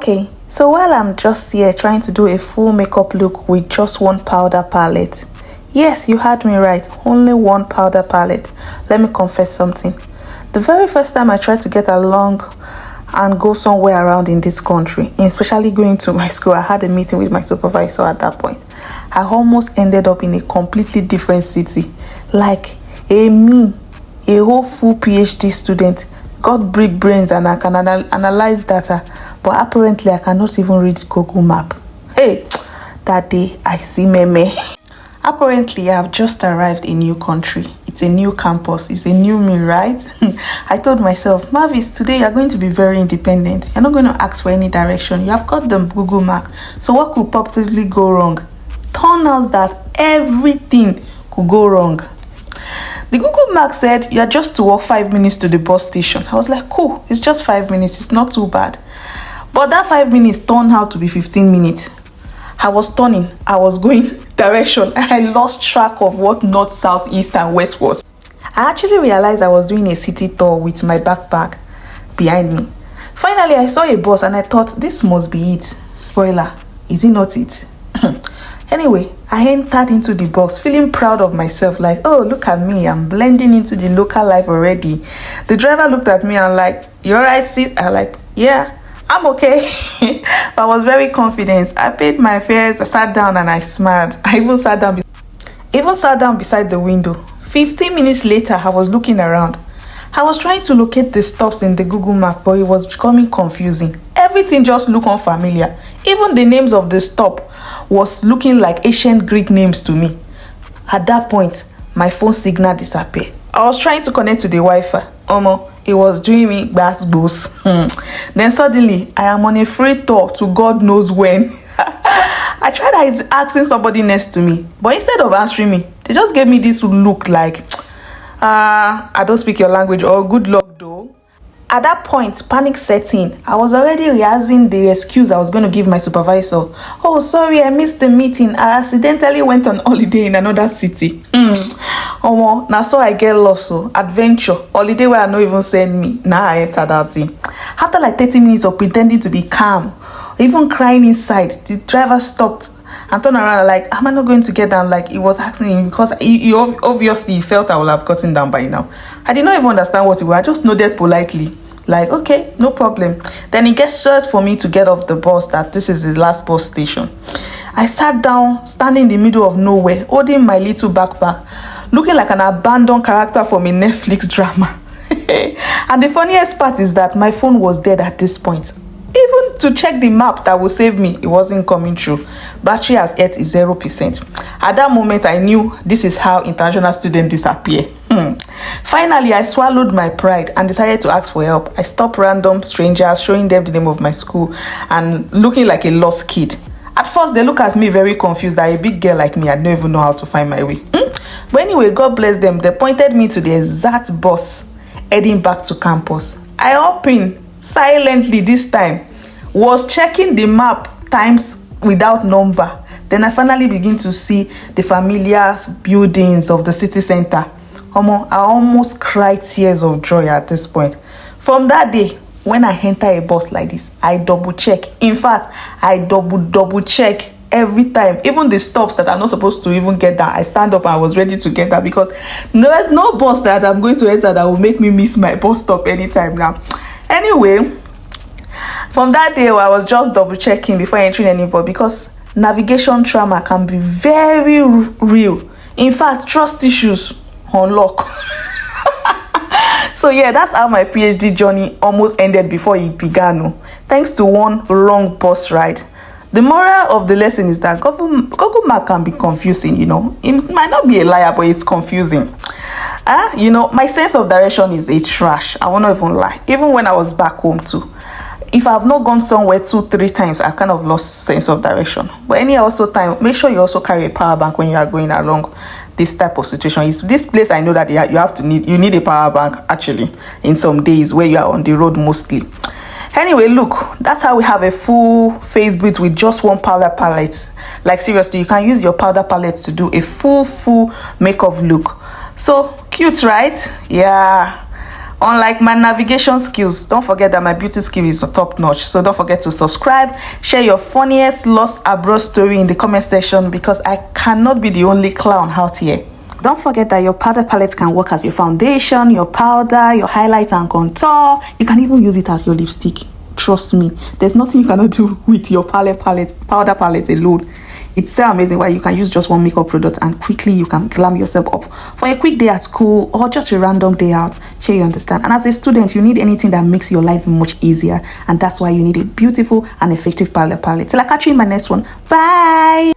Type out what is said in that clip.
Okay, so while I'm just here trying to do a full makeup look with just one powder palette. Yes, you heard me right, only one powder palette. Let me confess something. The very first time I tried to get along and go somewhere around in this country, especially going to my school, I had a meeting with my supervisor at that point. I almost ended up in a completely different city. Like a whole full PhD student, got big brains and I can analyze data, but apparently I cannot even read Google Map. Hey, that day I see meme. Apparently I have just arrived in a new country. It's a new campus. It's a new me, right? I told myself, Marvis, today you're going to be very independent. You're not going to ask for any direction. You have got the Google Map. So what could possibly go wrong? Turn out that everything could go wrong. The Google Map said you're just to walk 5 minutes to the bus station. I was like, cool, it's just 5 minutes. It's not too bad. But that 5 minutes turned out to be 15 minutes. I was turning. I was going direction. I lost track of what north, south, east, and west was. I actually realized I was doing a city tour with my backpack behind me. Finally, I saw a bus and I thought, this must be it. Spoiler, is it not it? Anyway, I entered into the bus feeling proud of myself, like, oh, look at me, I'm blending into the local life already. The driver looked at me and like, you're right, sis? I'm like, yeah, I'm okay. But I was very confident. I paid my fares, I sat down and I smiled. I even sat down beside the window. 15 minutes later, I was looking around. I was trying to locate the stops in the Google Map, but it was becoming confusing. Everything just looked unfamiliar. Even the names of the stop was looking like ancient Greek names to me. At that point, my phone signal disappeared. I was trying to connect to the Wi-Fi. It was doing me boost. Then suddenly, I am on a free tour to God knows when. I tried asking somebody next to me, but instead of answering me, they just gave me this look like, I don't speak your language, or good luck though. At that point, panic set in. I was already rehearsing the excuse I was going to give my supervisor. Oh, sorry, I missed the meeting. I accidentally went on holiday in another city. Now so I get lost. So adventure, holiday where I no even send me. Now I enter that thing. After like 30 minutes of pretending to be calm, even crying inside, the driver stopped and turned around like, am I not going to get down? Like he was asking him because he obviously felt I would have gotten down by now. I did not even understand what he was. I just nodded politely, like, okay, no problem. Then he gestured for me to get off the bus, that this is the last bus station. I sat down, standing in the middle of nowhere, holding my little backpack, looking like an abandoned character from a Netflix drama. And the funniest part is that my phone was dead at this point. Even to check the map that would save me, it wasn't coming through. Battery as yet is 0%. At that moment, I knew this is how international students disappear. Finally, I swallowed my pride and decided to ask for help. I stopped random strangers, showing them the name of my school and looking like a lost kid. At first, they looked at me very confused that a big girl like me, I don't even know how to find my way. But anyway, God bless them. They pointed me to the exact bus heading back to campus. I hopped in silently this time, was checking the map times without number. Then I finally begin to see the familiar buildings of the city center. I almost cried tears of joy at this point. From that day, when I enter a bus like this, I double check. In fact, I double check every time. Even the stops that I'm not supposed to even get that, I stand up and I was ready to get that, because there's no bus that I'm going to enter that will make me miss my bus stop anytime now. Anyway, from that day, I was just double checking before entering any bus, because navigation trauma can be very real. In fact, trust issues unlock. So yeah, that's how my PhD journey almost ended before it began. Thanks to one wrong bus ride. The moral of the lesson is that Google Map can be confusing, It might not be a liar, but it's confusing. My sense of direction is a trash. I won't even lie. Even when I was back home too. If I have not gone somewhere 2-3 times, I kind of lost sense of direction. But any also time, make sure you also carry a power bank when you are going along this type of situation. It's this place I know that you need a power bank actually in some days where you are on the road mostly. Anyway, look, that's how we have a full face built with just one powder palette. Like seriously, you can use your powder palette to do a full makeup look. So cute, right? Yeah. Unlike my navigation skills, don't forget that my beauty skill is top notch. So don't forget to subscribe, share your funniest lost abroad story in the comment section, because I cannot be the only clown out here. Don't forget that your powder palette can work as your foundation, your powder, your highlight and contour. You can even use it as your lipstick. Trust me, there's nothing you cannot do with your powder palette alone. It's so amazing why you can use just one makeup product and quickly you can glam yourself up for a quick day at school or just a random day out. Sure, you understand? And as a student, you need anything that makes your life much easier, and that's why you need a beautiful and effective powder palette. Till I catch you in my next one. Bye.